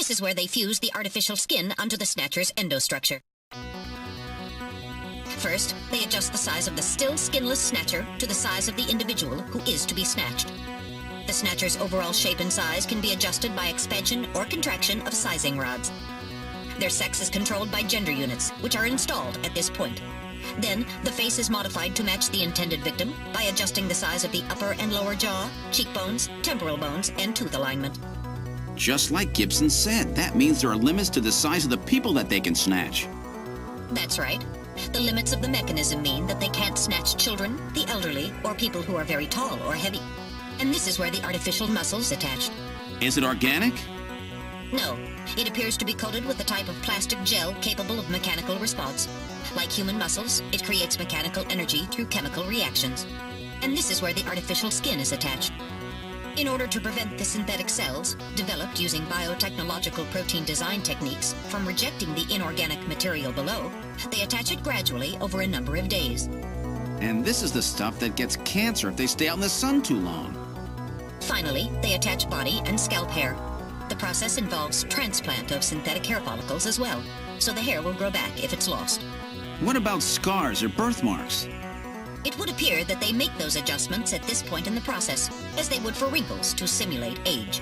This is where they fuse the artificial skin onto the Snatcher's endostructure. First, they adjust the size of the still skinless Snatcher to the size of the individual who is to be snatched. The Snatcher's overall shape and size can be adjusted by expansion or contraction of sizing rods. Their sex is controlled by gender units, which are installed at this point. Then, the face is modified to match the intended victim by adjusting the size of the upper and lower jaw, cheekbones, temporal bones, and tooth alignment. Just like Gibson said, that means there are limits to the size of the people that they can snatch. That's right. The limits of the mechanism mean that they can't snatch children, the elderly, or people who are very tall or heavy. And this is where the artificial muscle's attached. Is it organic? No. It appears to be coated with a type of plastic gel capable of mechanical response. Like human muscles, it creates mechanical energy through chemical reactions. And this is where the artificial skin is attached. In order to prevent the synthetic cells, developed using biotechnological protein design techniques, from rejecting the inorganic material below, they attach it gradually over a number of days. And this is the stuff that gets cancer if they stay out in the sun too long. Finally, they attach body and scalp hair. The process involves transplant of synthetic hair follicles as well, so the hair will grow back if it's lost. What about scars or birthmarks? It would appear that they make those adjustments at this point in the process, as they would for wrinkles to simulate age.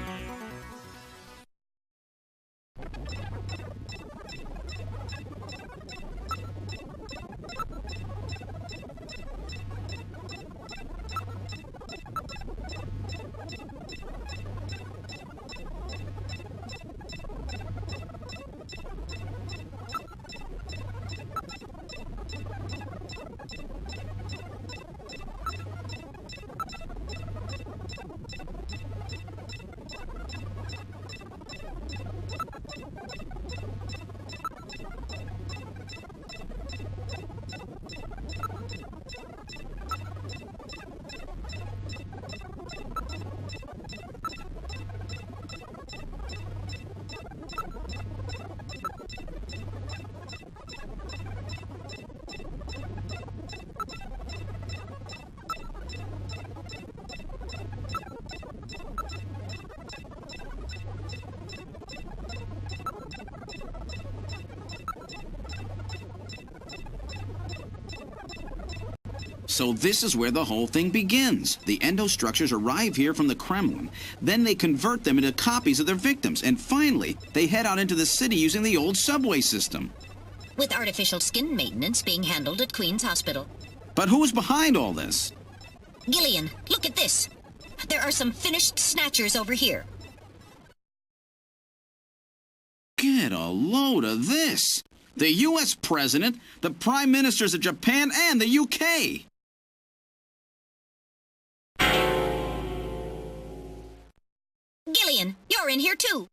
So this is where the whole thing begins. The endostructures arrive here from the Kremlin. Then they convert them into copies of their victims. And finally, they head out into the city using the old subway system. With artificial skin maintenance being handled at Queen's Hospital. But who's behind all this? Gillian, look at this. There are some finished Snatchers over here. Get a load of this. The U.S. President, the Prime Ministers of Japan, and the U.K. Gillian, you're in here too.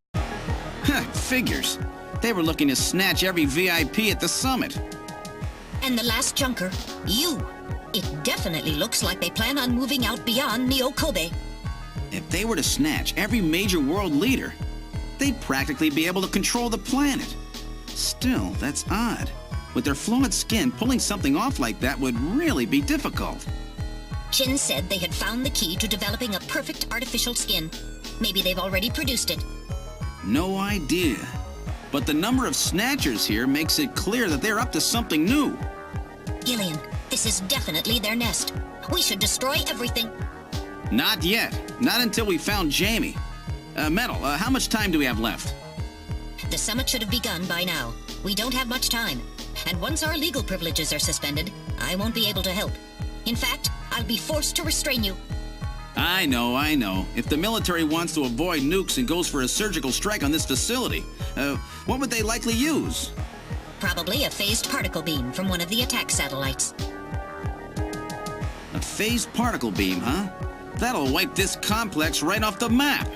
Figures. They were looking to snatch every VIP at the summit. And the last junker, you. It definitely looks like they plan on moving out beyond Neo-Kobe. If they were to snatch every major world leader, they'd practically be able to control the planet. Still, that's odd. With their flawed skin, pulling something off like that would really be difficult. Chin said they had found the key to developing a perfect artificial skin. Maybe they've already produced it. No idea. But the number of snatchers here makes it clear that they're up to something new. Gillian, this is definitely their nest. We should destroy everything. Not yet. Not until we found Jamie. Metal, how much time do we have left? The summit should have begun by now. We don't have much time. And once our legal privileges are suspended, I won't be able to help. In fact, I'll be forced to restrain you. I know. If the military wants to avoid nukes and goes for a surgical strike on this facility, what would they likely use? Probably a phased particle beam from one of the attack satellites. A phased particle beam, huh? That'll wipe this complex right off the map.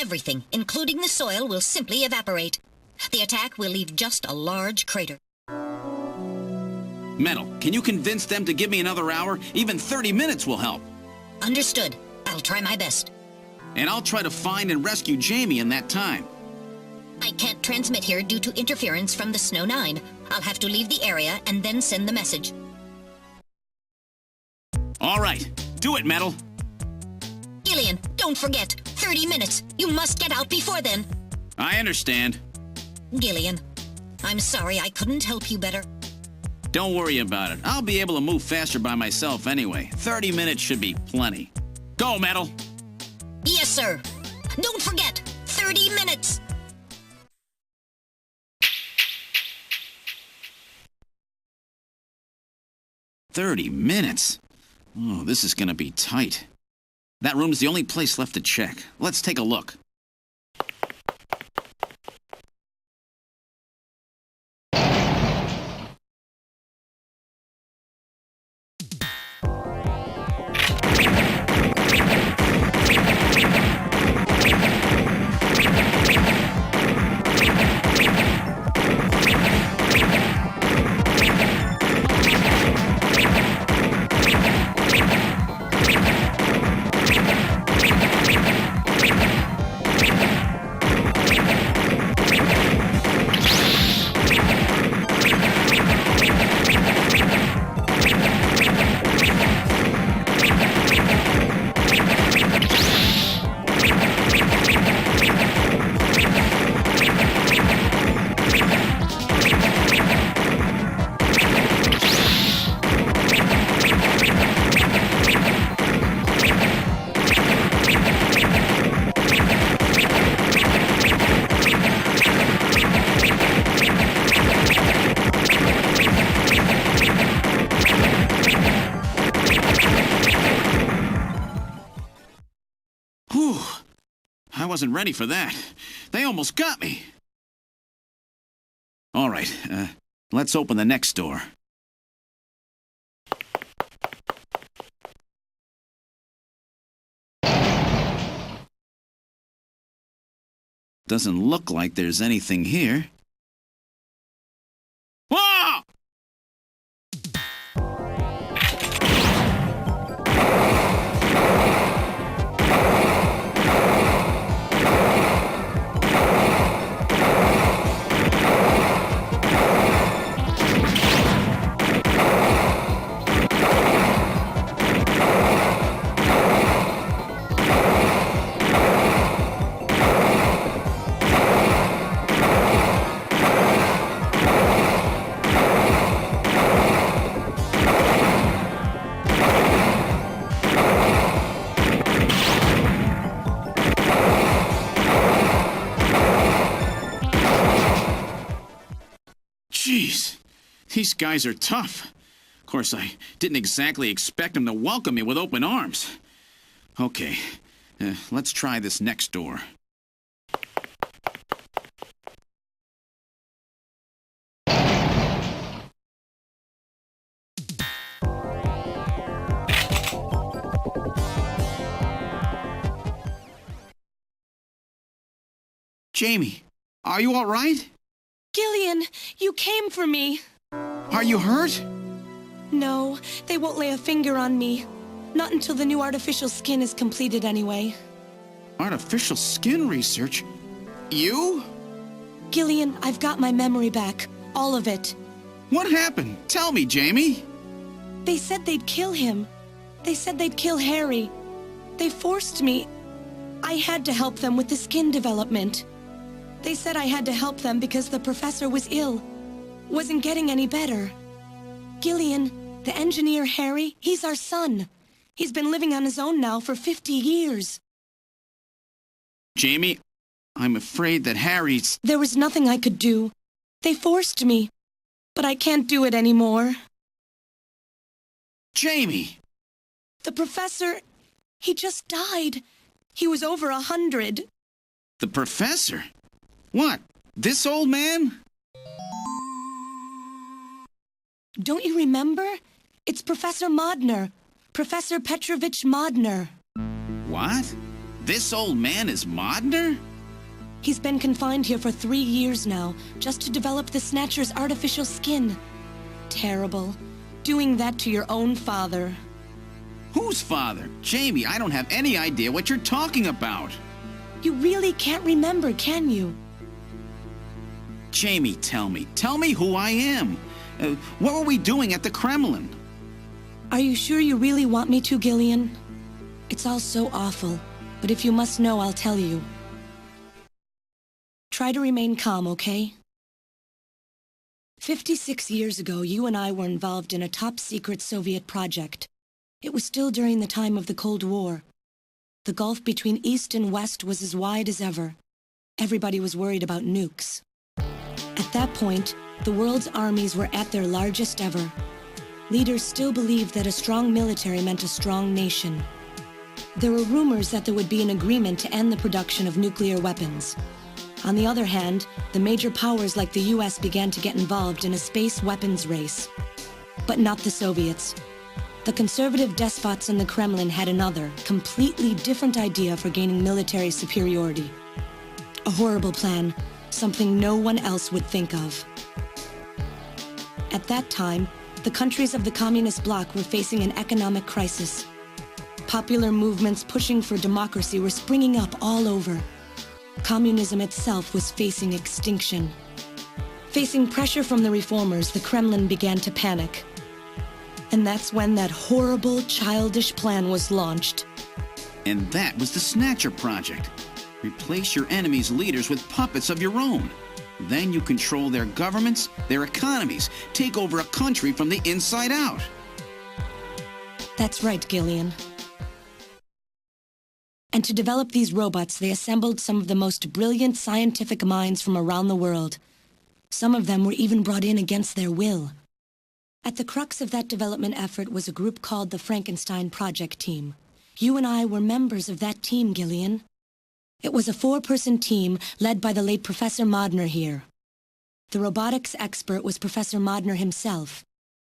Everything, including the soil, will simply evaporate. The attack will leave just a large crater. Metal, can you convince them to give me another hour? Even 30 minutes will help. Understood. I'll try my best. And I'll try to find and rescue Jamie in that time. I can't transmit here due to interference from the Snow 9. I'll have to leave the area and then send the message. All right. Do it, Metal. Gillian, don't forget. 30 minutes. You must get out before then. I understand. Gillian, I'm sorry I couldn't help you better. Don't worry about it. I'll be able to move faster by myself anyway. 30 minutes should be plenty. Go, Metal! Yes, sir. Don't forget, 30 minutes. "30 minutes? Oh, this is gonna be tight. That room's the only place left to check. Let's take a look. Whew. I wasn't ready for that. They almost got me. All right, let's open the next door. Doesn't look like there's anything here. Whoa! Jeez, these guys are tough. Of course, I didn't exactly expect them to welcome me with open arms. Okay, let's try this next door. Jamie, are you all right? Gillian, you came for me. Are you hurt? No, they won't lay a finger on me. Not until the new artificial skin is completed anyway. Artificial skin research? You? Gillian, I've got my memory back. All of it. What happened? Tell me, Jamie. They said they'd kill him. They said they'd kill Harry. They forced me. I had to help them with the skin development. They said I had to help them because the professor was ill. Wasn't getting any better. Gillian, the engineer Harry, he's our son. He's been living on his own now for 50 years. Jamie, I'm afraid that Harry's... There was nothing I could do. They forced me. But I can't do it anymore. Jamie! The professor, he just died. He was over 100. The professor? What? This old man? Don't you remember? It's Professor Modner. Professor Petrovich Modner. What? This old man is Modner? He's been confined here for 3 years now, just to develop the Snatcher's artificial skin. Terrible. Doing that to your own father. Whose father? Jamie, I don't have any idea what you're talking about. You really can't remember, can you? Jamie, tell me. Tell me who I am. What were we doing at the Kremlin? Are you sure you really want me to, Gillian? It's all so awful, but if you must know, I'll tell you. Try to remain calm, okay? 56 years ago, you and I were involved in a top-secret Soviet project. It was still during the time of the Cold War. The gulf between East and West was as wide as ever. Everybody was worried about nukes. At that point, the world's armies were at their largest ever. Leaders still believed that a strong military meant a strong nation. There were rumors that there would be an agreement to end the production of nuclear weapons. On the other hand, the major powers like the US began to get involved in a space weapons race. But not the Soviets. The conservative despots in the Kremlin had another, completely different idea for gaining military superiority. A horrible plan, something no one else would think of. At that time, the countries of the communist bloc were facing an economic crisis. Popular movements pushing for democracy were springing up all over. Communism itself was facing extinction. Facing pressure from the reformers, the Kremlin began to panic. And that's when that horrible, childish plan was launched. And that was the Snatcher project. Replace your enemies' leaders with puppets of your own. Then you control their governments, their economies, take over a country from the inside out. That's right, Gillian. And to develop these robots, they assembled some of the most brilliant scientific minds from around the world. Some of them were even brought in against their will. At the crux of that development effort was a group called the Frankenstein Project Team. You and I were members of that team, Gillian. It was a 4-person team led by the late Professor Modner here. The robotics expert was Professor Modner himself.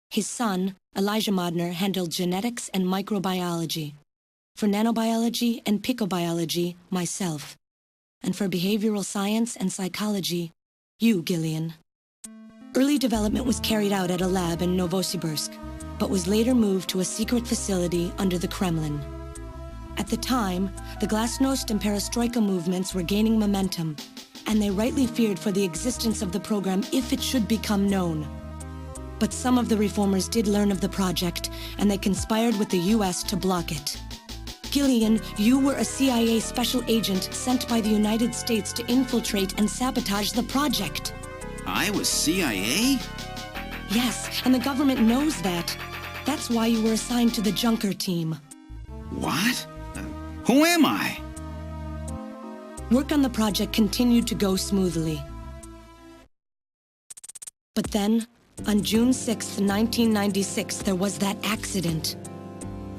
His son, Elijah Modner, handled genetics and microbiology. For nanobiology and picobiology, myself. And for behavioral science and psychology, you, Gillian. Early development was carried out at a lab in Novosibirsk, but was later moved to a secret facility under the Kremlin. At the time, the Glasnost and Perestroika movements were gaining momentum, and they rightly feared for the existence of the program if it should become known. But some of the reformers did learn of the project, and they conspired with the US to block it. Gillian, you were a CIA special agent sent by the United States to infiltrate and sabotage the project. I was CIA? Yes, and the government knows that. That's why you were assigned to the Junker team. What? Who am I? Work on the project continued to go smoothly. But then, on June 6, 1996, there was that accident.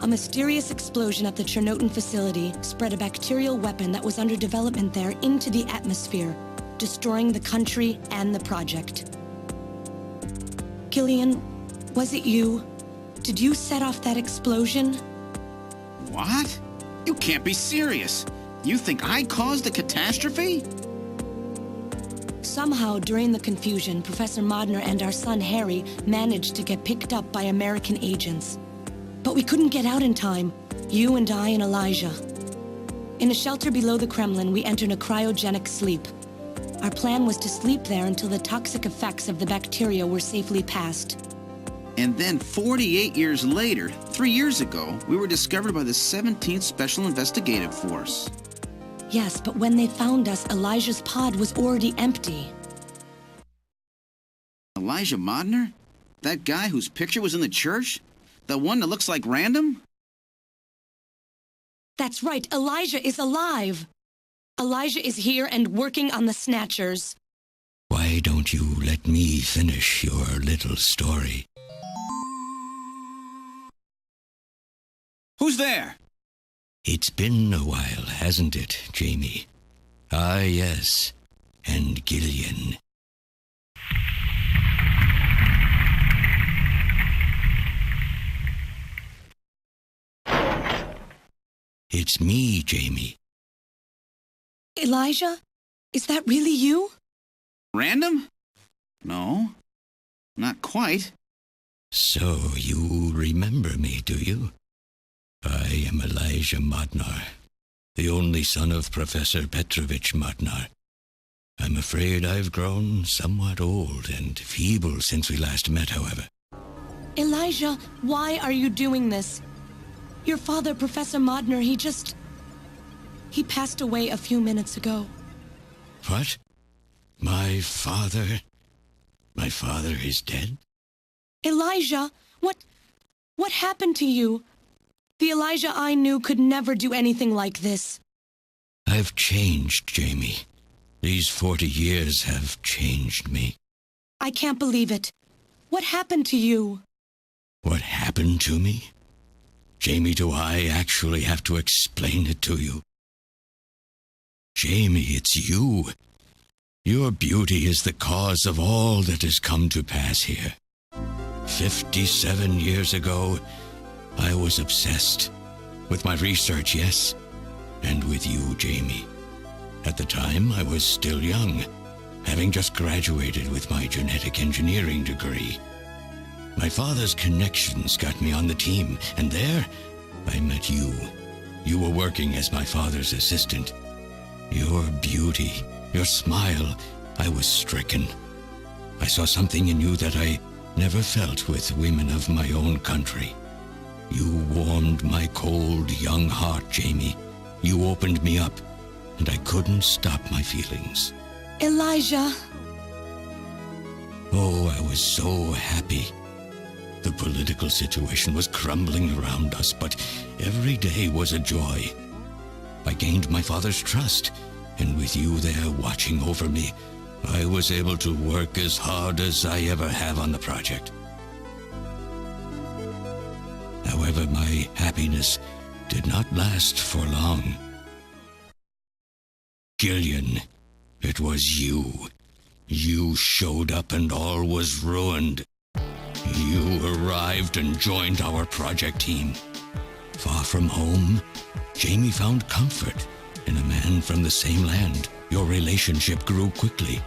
A mysterious explosion at the Chernobyl facility spread a bacterial weapon that was under development there into the atmosphere, destroying the country and the project. Gillian, was it you? Did you set off that explosion? What? You can't be serious. You think I caused the catastrophe? Somehow, during the confusion, Professor Modner and our son Harry managed to get picked up by American agents. But we couldn't get out in time, you and I and Elijah. In a shelter below the Kremlin, we entered a cryogenic sleep. Our plan was to sleep there until the toxic effects of the bacteria were safely passed. And then 48 years later, 3 years ago, we were discovered by the 17th Special Investigative Force. Yes, but when they found us, Elijah's pod was already empty. Elijah Modner? That guy whose picture was in the church? The one that looks like Random? That's right, Elijah is alive! Elijah is here and working on the Snatchers. Why don't you let me finish your little story? Who's there? It's been a while, hasn't it, Jamie? Ah, yes. And Gillian. It's me, Jamie. Elijah? Is that really you? Random? No, not quite. So you remember me, do you? I am Elijah Modnar, the only son of Professor Petrovich Modnar. I'm afraid I've grown somewhat old and feeble since we last met, however. Elijah, why are you doing this? Your father, Professor Modner, he just... He passed away a few minutes ago. What? My father? My father is dead? Elijah, what happened to you? The Elijah I knew could never do anything like this. I've changed, Jamie. These 40 years have changed me. I can't believe it. What happened to you? What happened to me? Jamie, do I actually have to explain it to you? Jamie, it's you. Your beauty is the cause of all that has come to pass here. 57 years ago, I was obsessed. With my research, yes, and with you, Jamie. At the time, I was still young, having just graduated with my genetic engineering degree. My father's connections got me on the team, and there, I met you. You were working as my father's assistant. Your beauty, your smile, I was stricken. I saw something in you that I never felt with women of my own country. You warmed my cold, young heart, Jamie. You opened me up, and I couldn't stop my feelings. Elijah. Oh, I was so happy. The political situation was crumbling around us, but every day was a joy. I gained my father's trust, and with you there watching over me, I was able to work as hard as I ever have on the project. However, my happiness did not last for long. Gillian, it was you. You showed up and all was ruined. You arrived and joined our project team. Far from home, Jamie found comfort in a man from the same land. Your relationship grew quickly,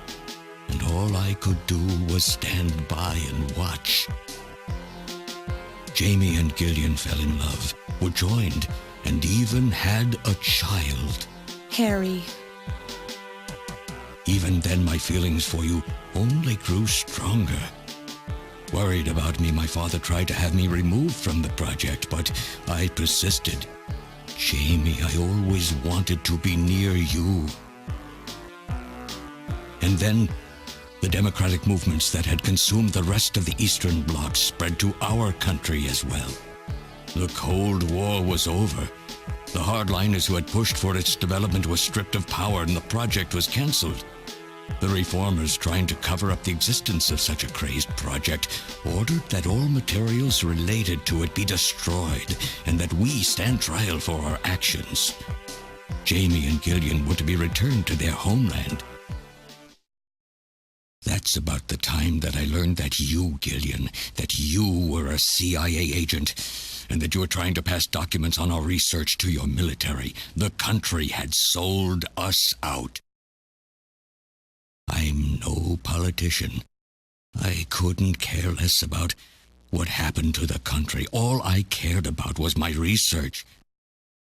and all I could do was stand by and watch. Jamie and Gillian fell in love, were joined, and even had a child. Harry. Even then, my feelings for you only grew stronger. Worried about me, my father tried to have me removed from the project, but I persisted. Jamie, I always wanted to be near you. And then, the democratic movements that had consumed the rest of the Eastern Bloc spread to our country as well. The Cold War was over. The hardliners who had pushed for its development were stripped of power and the project was cancelled. The reformers, trying to cover up the existence of such a crazed project, ordered that all materials related to it be destroyed and that we stand trial for our actions. Jamie and Gillian were to be returned to their homeland. That's about the time that I learned that you, Gillian, that you were a CIA agent, and that you were trying to pass documents on our research to your military. The country had sold us out. I'm no politician. I couldn't care less about what happened to the country. All I cared about was my research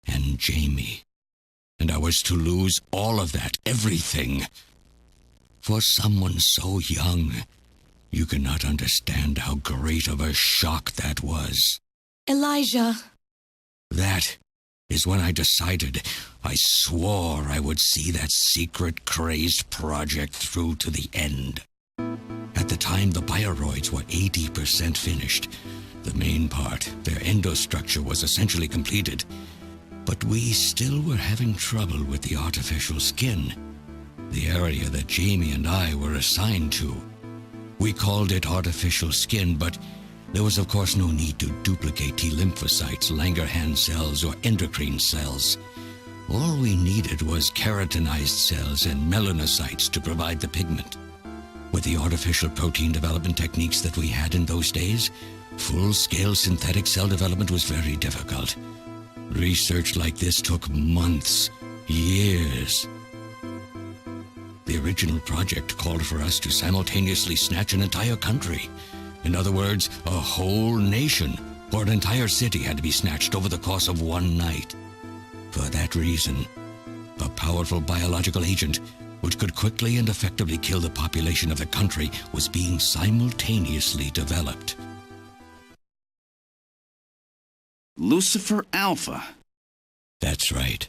and Jamie. And I was to lose all of that, everything. For someone so young, you cannot understand how great of a shock that was. Elijah. That is when I decided, I swore I would see that secret, crazed project through to the end. At the time, the bioroids were 80% finished. The main part, their endostructure, was essentially completed. But we still were having trouble with the artificial skin, the area that Jamie and I were assigned to. We called it artificial skin, but there was of course no need to duplicate T lymphocytes, Langerhans cells, or endocrine cells. All we needed was keratinized cells and melanocytes to provide the pigment. With the artificial protein development techniques that we had in those days, full-scale synthetic cell development was very difficult. Research like this took months, years. The original project called for us to simultaneously snatch an entire country. In other words, a whole nation, or an entire city, had to be snatched over the course of one night. For that reason, a powerful biological agent, which could quickly and effectively kill the population of the country, was being simultaneously developed. Lucifer Alpha. That's right.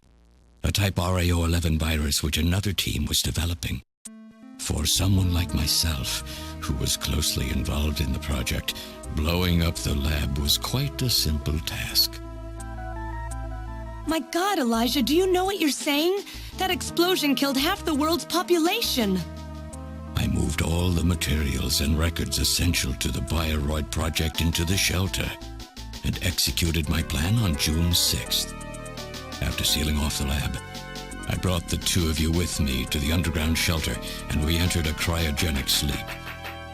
a type RAO11 virus which another team was developing. For someone like myself, who was closely involved in the project, blowing up the lab was quite a simple task. My God, Elijah, do you know what you're saying? That explosion killed half the world's population. I moved all the materials and records essential to the Bioroid project into the shelter and executed my plan on June 6th. After sealing off the lab, I brought the two of you with me to the underground shelter, and we entered a cryogenic sleep.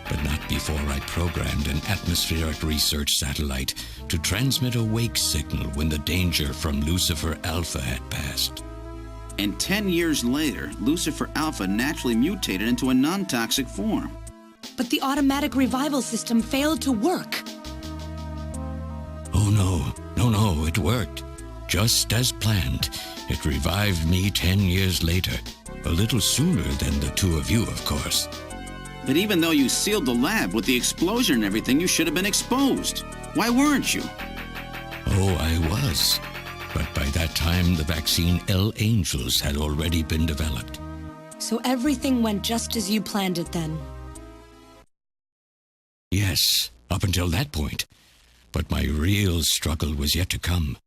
But not before I programmed an atmospheric research satellite to transmit a wake signal when the danger from Lucifer Alpha had passed. And 10 years later, Lucifer Alpha naturally mutated into a non-toxic form. But the automatic revival system failed to work. Oh no, it worked. Just as planned. It revived me 10 years later. A little sooner than the two of you, of course. But even though you sealed the lab with the explosion and everything, you should have been exposed. Why weren't you? Oh, I was. But by that time, the vaccine L Angels had already been developed. So everything went just as you planned it then? Yes, up until that point. But my real struggle was yet to come.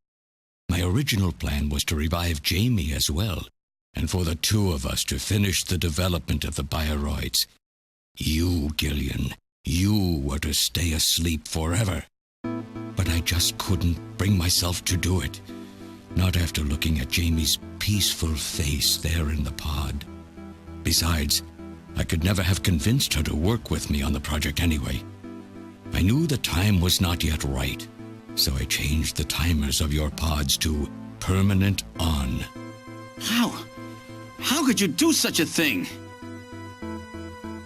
My original plan was to revive Jamie as well, and for the two of us to finish the development of the Bioroids. You, Gillian, you were to stay asleep forever. But I just couldn't bring myself to do it. Not after looking at Jamie's peaceful face there in the pod. Besides, I could never have convinced her to work with me on the project anyway. I knew the time was not yet right, so I changed the timers of your pods to permanent on. How could you do such a thing?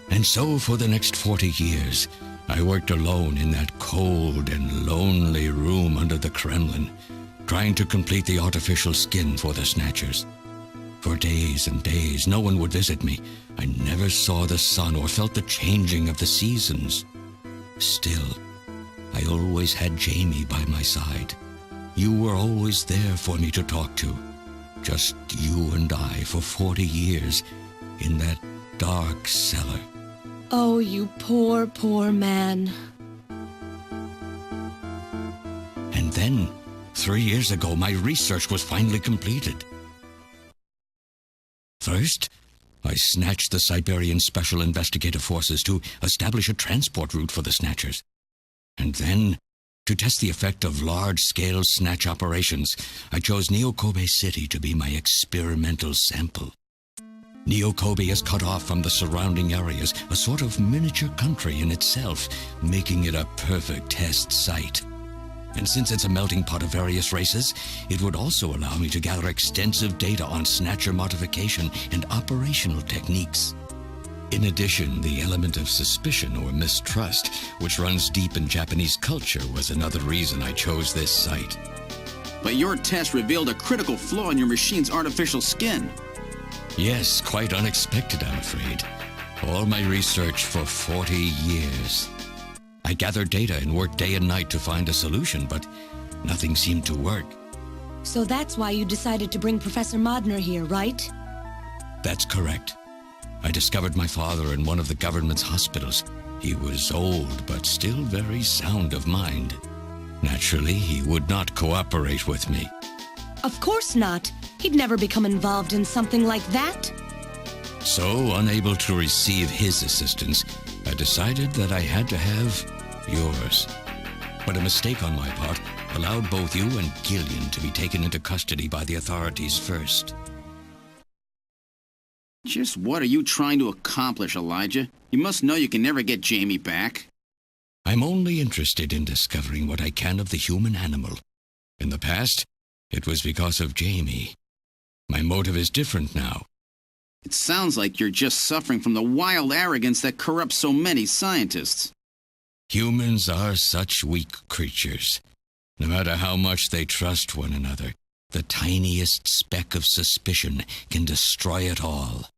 And so for the next 40 years, I worked alone in that cold and lonely room under the Kremlin, trying to complete the artificial skin for the Snatchers. For days and days, no one would visit me. I never saw the sun or felt the changing of the seasons. Still, I always had Jamie by my side. You were always there for me to talk to. Just you and I for 40 years in that dark cellar. Oh, you poor, poor man. And then, 3 years ago, my research was finally completed. First, I snatched the Siberian Special Investigative Forces to establish a transport route for the Snatchers. And then, to test the effect of large-scale snatch operations, I chose Neo-Kobe City to be my experimental sample. Neo-Kobe is cut off from the surrounding areas, a sort of miniature country in itself, making it a perfect test site. And since it's a melting pot of various races, it would also allow me to gather extensive data on Snatcher modification and operational techniques. In addition, the element of suspicion or mistrust, which runs deep in Japanese culture, was another reason I chose this site. But your test revealed a critical flaw in your machine's artificial skin. Yes, quite unexpected, I'm afraid. All my research for 40 years. I gathered data and worked day and night to find a solution, but nothing seemed to work. So that's why you decided to bring Professor Modner here, right? That's correct. I discovered my father in one of the government's hospitals. He was old, but still very sound of mind. Naturally, he would not cooperate with me. Of course not. He'd never become involved in something like that. So, unable to receive his assistance, I decided that I had to have yours. But a mistake on my part allowed both you and Gillian to be taken into custody by the authorities first. Just what are you trying to accomplish, Elijah? You must know you can never get Jamie back. I'm only interested in discovering what I can of the human animal. In the past, it was because of Jamie. My motive is different now. It sounds like you're just suffering from the wild arrogance that corrupts so many scientists. Humans are such weak creatures. No matter how much they trust one another, the tiniest speck of suspicion can destroy it all.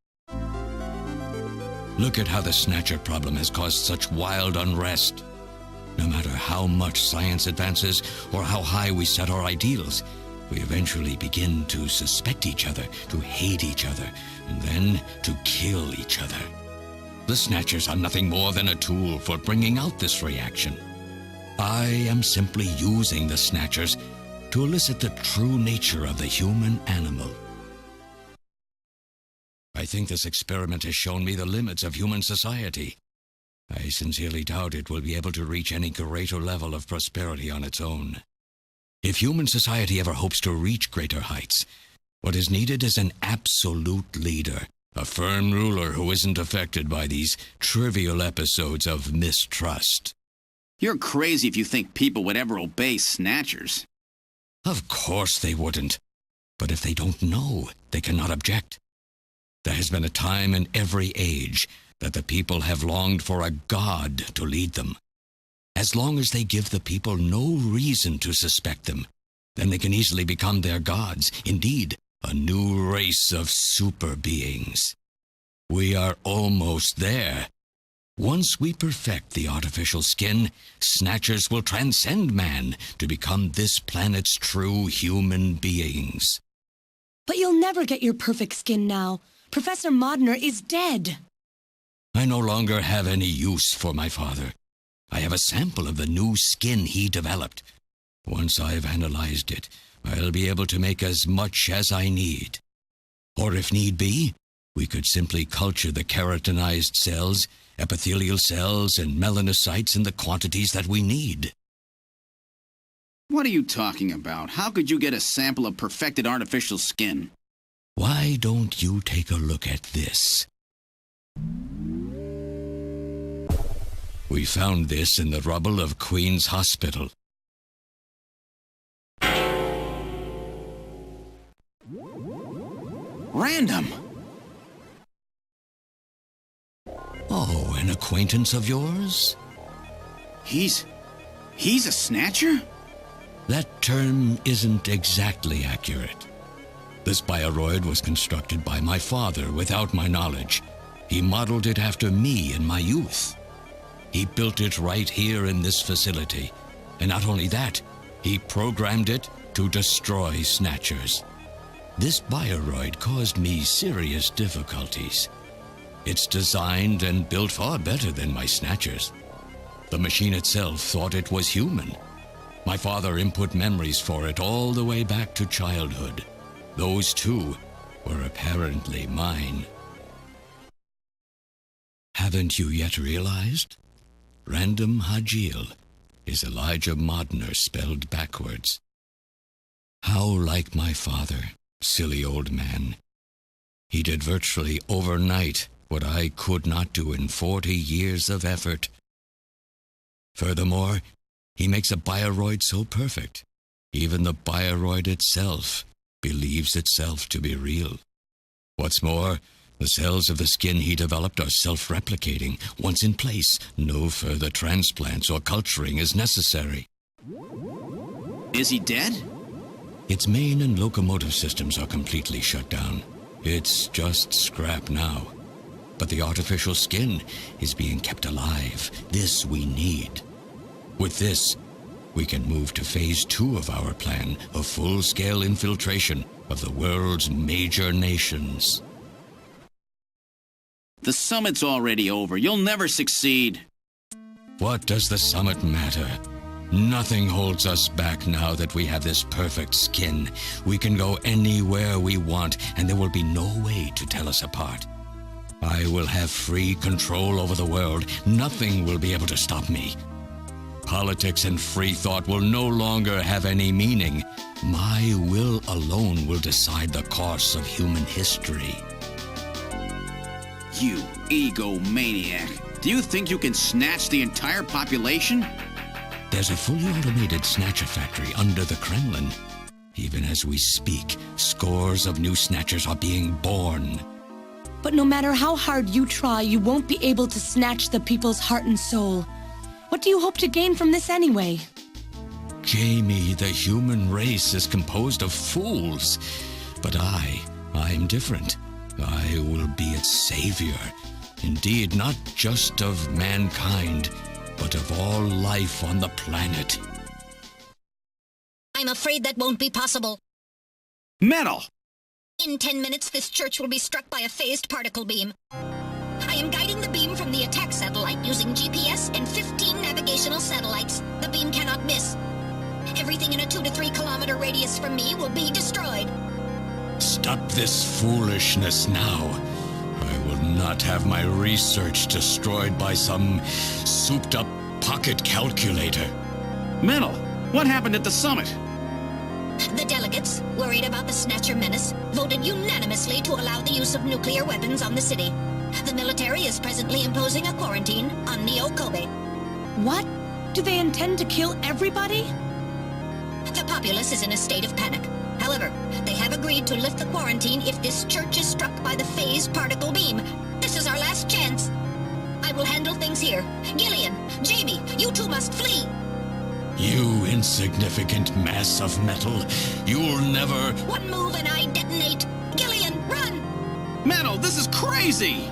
Look at how the Snatcher problem has caused such wild unrest. No matter how much science advances or how high we set our ideals, we eventually begin to suspect each other, to hate each other, and then to kill each other. The Snatchers are nothing more than a tool for bringing out this reaction. I am simply using the Snatchers to elicit the true nature of the human animal. I think this experiment has shown me the limits of human society. I sincerely doubt it will be able to reach any greater level of prosperity on its own. If human society ever hopes to reach greater heights, what is needed is an absolute leader, a firm ruler who isn't affected by these trivial episodes of mistrust. You're crazy if you think people would ever obey Snatchers. Of course they wouldn't. But if they don't know, they cannot object. There has been a time in every age that the people have longed for a god to lead them. As long as they give the people no reason to suspect them, then they can easily become their gods, indeed, a new race of super beings. We are almost there. Once we perfect the artificial skin, Snatchers will transcend man to become this planet's true human beings. But you'll never get your perfect skin now. Professor Modner is dead. I no longer have any use for my father. I have a sample of the new skin he developed. Once I've analyzed it, I'll be able to make as much as I need. Or if need be, we could simply culture the keratinized cells, epithelial cells, and melanocytes in the quantities that we need. What are you talking about? How could you get a sample of perfected artificial skin? Why don't you take a look at this? We found this in the rubble of Queen's Hospital. Random! Oh, an acquaintance of yours? He's a Snatcher? That term isn't exactly accurate. This bioroid was constructed by my father without my knowledge. He modeled it after me in my youth. He built it right here in this facility. And not only that, he programmed it to destroy Snatchers. This bioroid caused me serious difficulties. It's designed and built far better than my Snatchers. The machine itself thought it was human. My father input memories for it all the way back to childhood. Those too were apparently mine. Haven't you yet realized? Random Hajil is Elijah Modner spelled backwards. How like my father, silly old man. He did virtually overnight what I could not do in 40 years of effort. Furthermore, he makes a bioroid so perfect, even the bioroid itself believes itself to be real. What's more, the cells of the skin he developed are self-replicating. Once in place, no further transplants or culturing is necessary. Is he dead? Its main and locomotive systems are completely shut down. It's just scrap now. But the artificial skin is being kept alive. This we need. With this, we can move to phase 2 of our plan of full-scale infiltration of the world's major nations. The summit's already over. You'll never succeed. What does the summit matter? Nothing holds us back now that we have this perfect skin. We can go anywhere we want, and there will be no way to tell us apart. I will have free control over the world. Nothing will be able to stop me. Politics and free thought will no longer have any meaning. My will alone will decide the course of human history. You egomaniac. Do you think you can snatch the entire population? There's a fully automated Snatcher factory under the Kremlin. Even as we speak, scores of new Snatchers are being born. But no matter how hard you try, you won't be able to snatch the people's heart and soul. What do you hope to gain from this anyway? Jamie, the human race is composed of fools. But I'm different. I will be its savior. Indeed, not just of mankind, but of all life on the planet. I'm afraid that won't be possible. Metal! In 10 minutes, this church will be struck by a phased particle beam. I am guiding the beam from the attack satellite using GPS and 15 navigational satellites. The beam cannot miss. Everything in a 2 to 3 kilometer radius from me will be destroyed. Stop this foolishness now. I will not have my research destroyed by some souped-up pocket calculator. Metal, what happened at the summit? The delegates, worried about the Snatcher menace, voted unanimously to allow the use of nuclear weapons on the city. The military is presently imposing a quarantine on Neo-Kobe. What? Do they intend to kill everybody? The populace is in a state of panic. However, they have agreed to lift the quarantine if this church is struck by the phased particle beam. This is our last chance. I will handle things here. Gillian, Jamie, you two must flee. You insignificant mass of metal. You'll never... One move and I detonate. Gillian, run! Metal, this is crazy!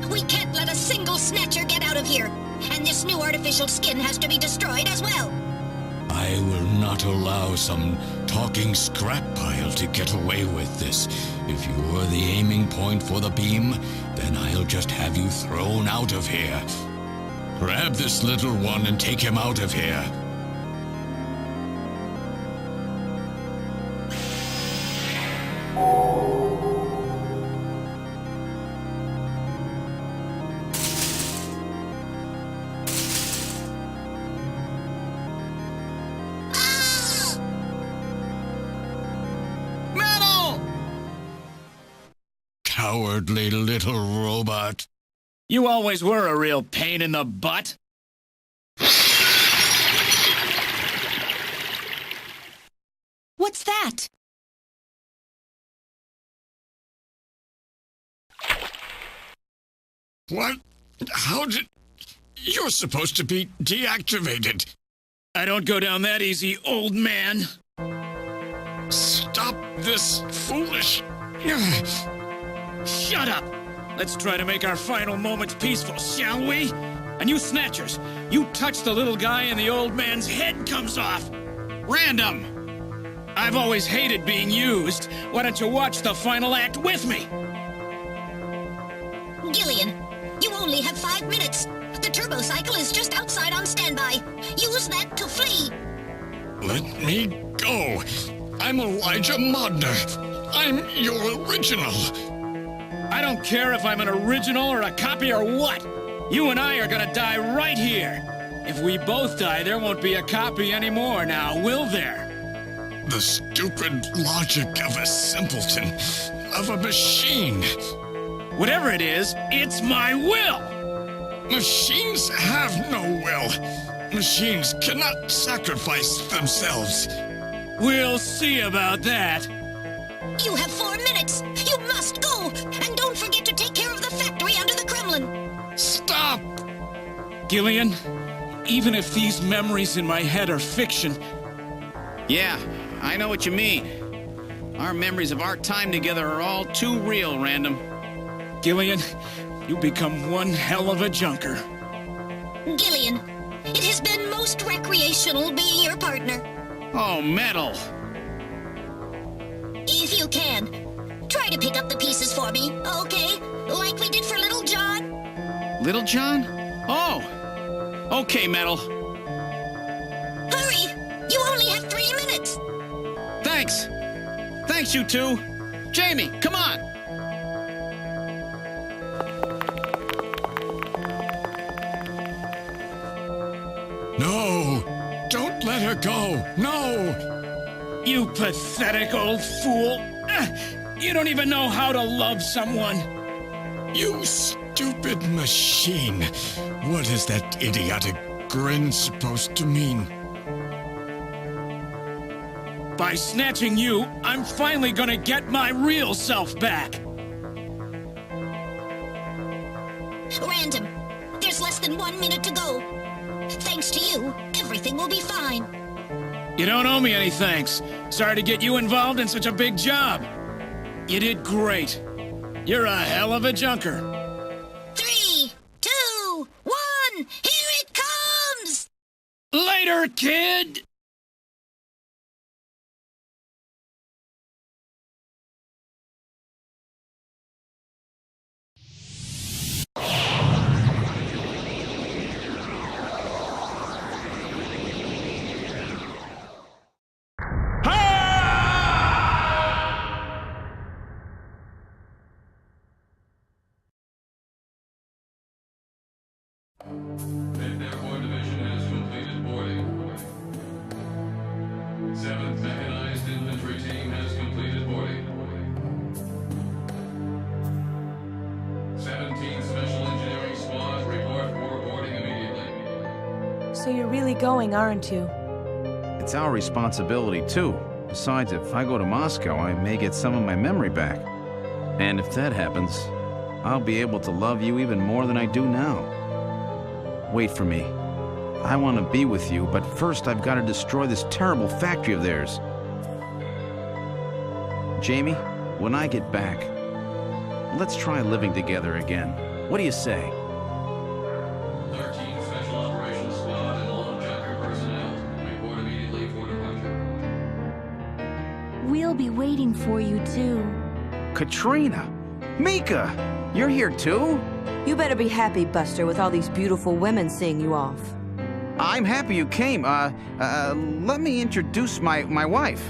We can't let a single Snatcher get out of here. And this new artificial skin has to be destroyed as well. I will not allow some talking scrap pile to get away with this. If you are the aiming point for the beam, then I'll just have you thrown out of here. Grab this little one and take him out of here. Cowardly little robot. You always were a real pain in the butt. What's that? What? How did... You're supposed to be deactivated. I don't go down that easy, old man. Stop this foolish... Shut up! Let's try to make our final moments peaceful, shall we? And you Snatchers, you touch the little guy and the old man's head comes off. Random! I've always hated being used. Why don't you watch the final act with me? Gillian, you only have 5 minutes. The turbo cycle is just outside on standby. Use that to flee. Let me go. I'm Elijah Modner. I'm your original. I don't care if I'm an original or a copy or what. You and I are gonna die right here. If we both die, there won't be a copy anymore now, will there? The stupid logic of a simpleton, of a machine. Whatever it is, it's my will! Machines have no will. Machines cannot sacrifice themselves. We'll see about that. You have 4 minutes. You must go. And don't forget to take care of the factory under the Kremlin. Stop! Gillian, even if these memories in my head are fiction... Yeah, I know what you mean. Our memories of our time together are all too real, Random. Gillian, you become one hell of a junker. Gillian, it has been most recreational being your partner. Oh, Metal! If you can, try to pick up the pieces for me, okay? Like we did for Little John. Little John? Oh! Okay, Metal. Hurry! You only have 3 minutes. Thanks! Thanks, you two! Jamie, come on! No! Don't let her go! No! You pathetic old fool! You don't even know how to love someone! You stupid machine! What is that idiotic grin supposed to mean? By snatching you, I'm finally gonna get my real self back! Random, there's less than 1 minute to go. Thanks to you, everything will be fine. You don't owe me any thanks. Sorry to get you involved in such a big job. You did great. You're a hell of a junker. 3, 2, 1, here it comes! Later, kid! So you're really going, aren't you? It's our responsibility, too. Besides, if I go to Moscow, I may get some of my memory back. And if that happens, I'll be able to love you even more than I do now. Wait for me. I want to be with you, but first I've got to destroy this terrible factory of theirs. Jamie, when I get back, let's try living together again. What do you say? 13 Special Operations Squad and all Junker personnel. Report immediately for departure. We'll be waiting for you, too. Katrina! Mika! You're here too? You better be happy, Buster, with all these beautiful women seeing you off. I'm happy you came. Let me introduce my wife.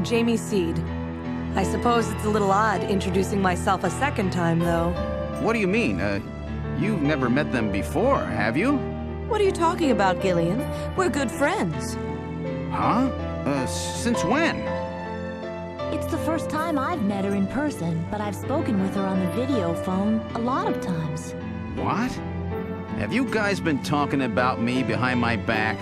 Jamie Seed. I suppose it's a little odd introducing myself a second time, though. What do you mean? You've never met them before, have you? What are you talking about, Gillian? We're good friends. Huh? Since when? It's the first time I've met her in person, but I've spoken with her on the video phone a lot of times. What? Have you guys been talking about me behind my back?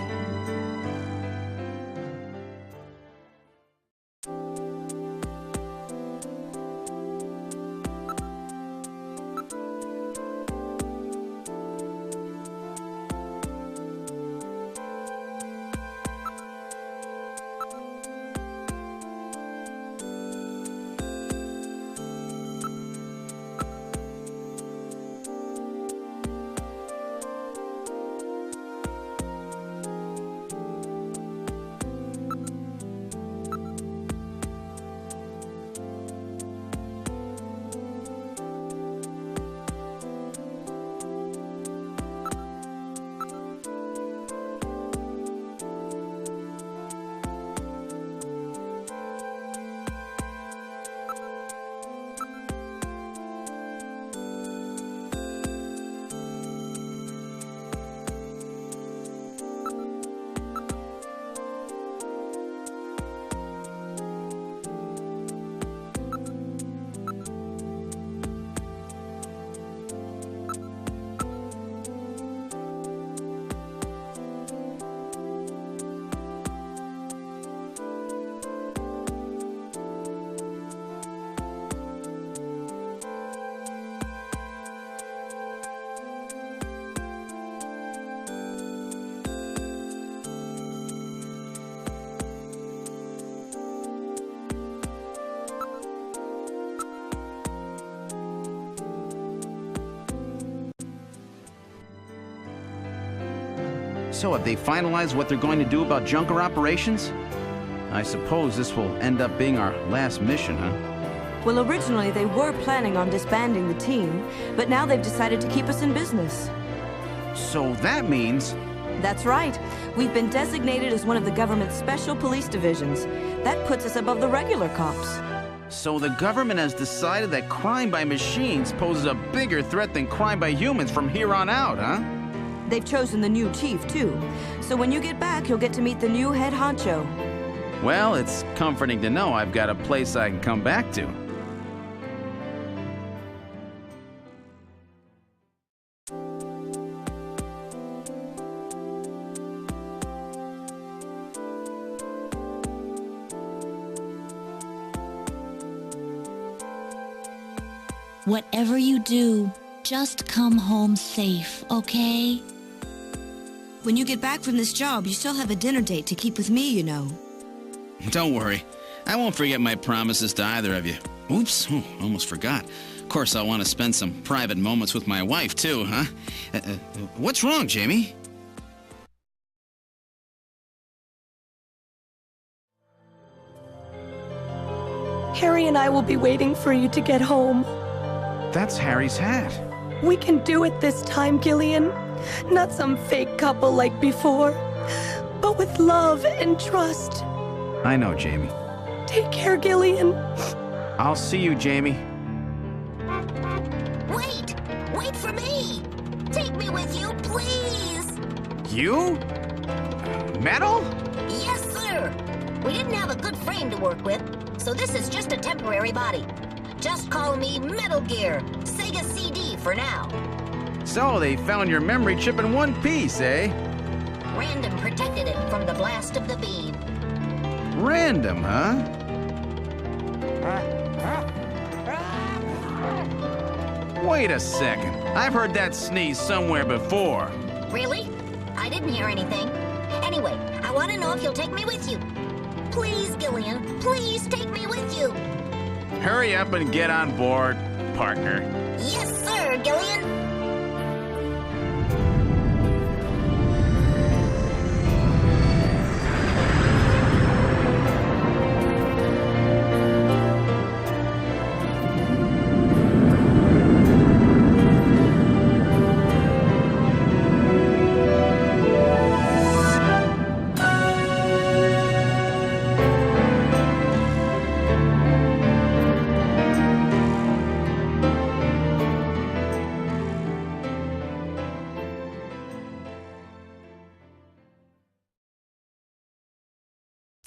So have they finalized what they're going to do about Junker operations? I suppose this will end up being our last mission, huh? Well, originally they were planning on disbanding the team, but now they've decided to keep us in business. So that means... That's right. We've been designated as one of the government's special police divisions. That puts us above the regular cops. So the government has decided that crime by machines poses a bigger threat than crime by humans from here on out, huh? They've chosen the new chief, too. So when you get back, you'll get to meet the new head honcho. Well, it's comforting to know I've got a place I can come back to. Whatever you do, just come home safe, okay? When you get back from this job, you still have a dinner date to keep with me, you know. Don't worry. I won't forget my promises to either of you. Oops, almost forgot. Of course, I'll want to spend some private moments with my wife, too, huh? What's wrong, Jamie? Harry and I will be waiting for you to get home. That's Harry's hat. We can do it this time, Gillian. Not some fake couple like before, but with love and trust. I know, Jamie. Take care, Gillian. I'll see you, Jamie. Wait! Wait for me! Take me with you, please! You? Metal? Yes, sir! We didn't have a good frame to work with, so this is just a temporary body. Just call me Metal Gear, Sega CD for now. So they found your memory chip in one piece, eh? Random protected it from the blast of the beam. Random, huh? Wait a second. I've heard that sneeze somewhere before. Really? I didn't hear anything. Anyway, I want to know if you'll take me with you. Please, Gillian, please take me with you. Hurry up and get on board, partner. Yes, sir, Gillian.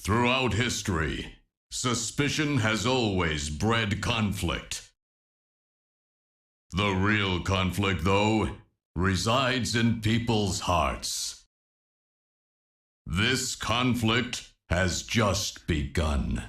Throughout history, suspicion has always bred conflict. The real conflict, though, resides in people's hearts. This conflict has just begun.